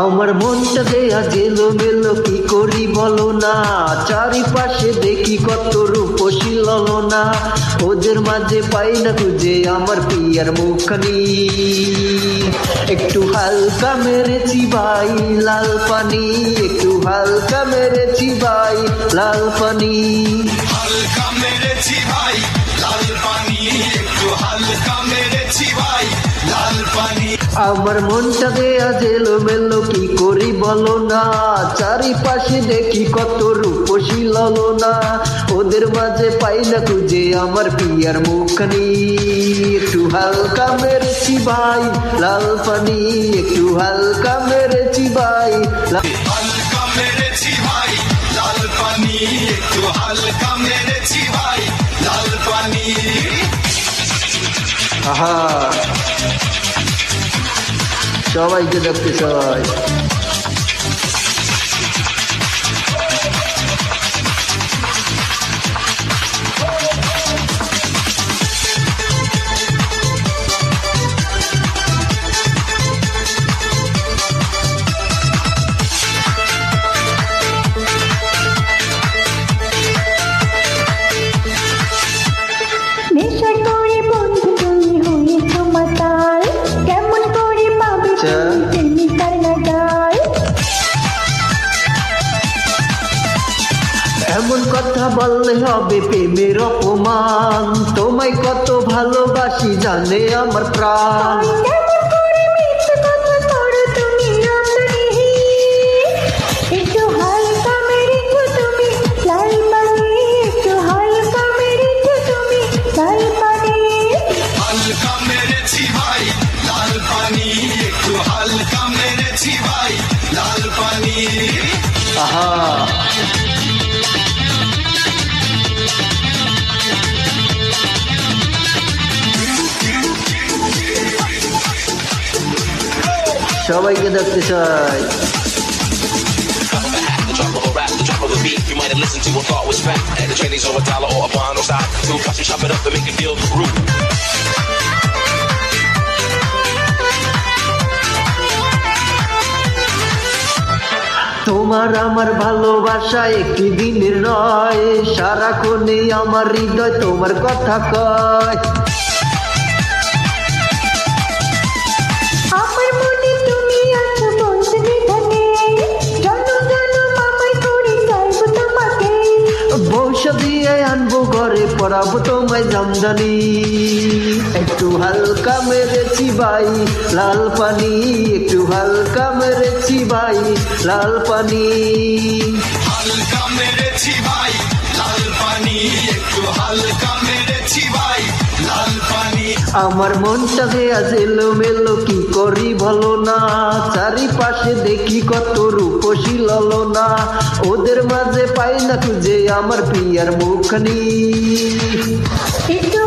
আমার মনটা দেয়া জেলো মেলো কি করি বলো না, চারিপাশে দেখি কত রূপসী ললনা, ওদের মাঝে পাই না খুঁজে আমার পিয়ার মুখখানি। একটু হালকা মেরেছি ভাই লাল পানি, একটু হালকা মেরেছি ভাই লাল পানি, হালকা মেরেছি ভাই লাল পানি, একটু হালকা মেরেছি ভাই লাল পানি। আমার মনটা দেয়া জেলো মেলো কি করি বলো না, চারিপাশে দেখি কত রূপসী ললনা, ওদের মাঝে পাই না খুঁজে আমার পিয়ার মুখখানি। একটু হালকা মেরেছি ভাই লাল পানি, একটু হালকা মেরেছি ভাই হালকা মেরেছি ভাই লাল পানি, একটু হালকা মেরেছি ভাই লাল পানি। আহা সবাইকে দেখতে চাই। নেশা করে বন্ধু তুমি হয়েছ মাতাল, কেমন করে পাবে তুমি তার নাগাল। এমন কথা বললে হবে প্রেমের অপমান, তোমায় কত ভালোবাসি জানে আমার প্রাণ। কেমন করে মিথ্যে কথা করো তুমি আমদানি, একটু হালকা মেরেছ তুমি লাল পানি, একটু হালকা মেরেছ তুমি লাল পানি। হালকা মেরেছি ভাই লাল পানি, একটু হালকা মেরেছি ভাই লাল পানি। আহা সবাইকে দেখতে চাই। The drop of a rap, the drop of a beat. You might have listened to a thought was fact. And the training's over $1 or a bond or side. So cost you chop it up and make it feel rude. তোমার আমার ভালোবাসা একটি দিনের নয়, সারাক্ষণে আমার হৃদয় তোমার কথা কয়। আমার মনে তুমি আছো বন্ধু নিধনে, জানো জানো মামাই করে চাইবো তোমাকে। বৌসা দিয়ে আনবো ঘরে পড়াবো তোমায় জামদানি, একটু হালকা মেরেছি ভাই লাল পানি, একটু হালকা মেরেছি ভাই লাল পানি। হালকা মেরেছি ভাই লাল পানি, একটু হালকা মেরেছি ভাই লাল পানি। আমার মনটা দেয়া জেলো মেলো কি করি বলো না, চারিপাশে দেখি কত রূপসী ললনা, ওদের মাঝে পাই না খুঁজে আমার পিয়ার মুখখানি। একটু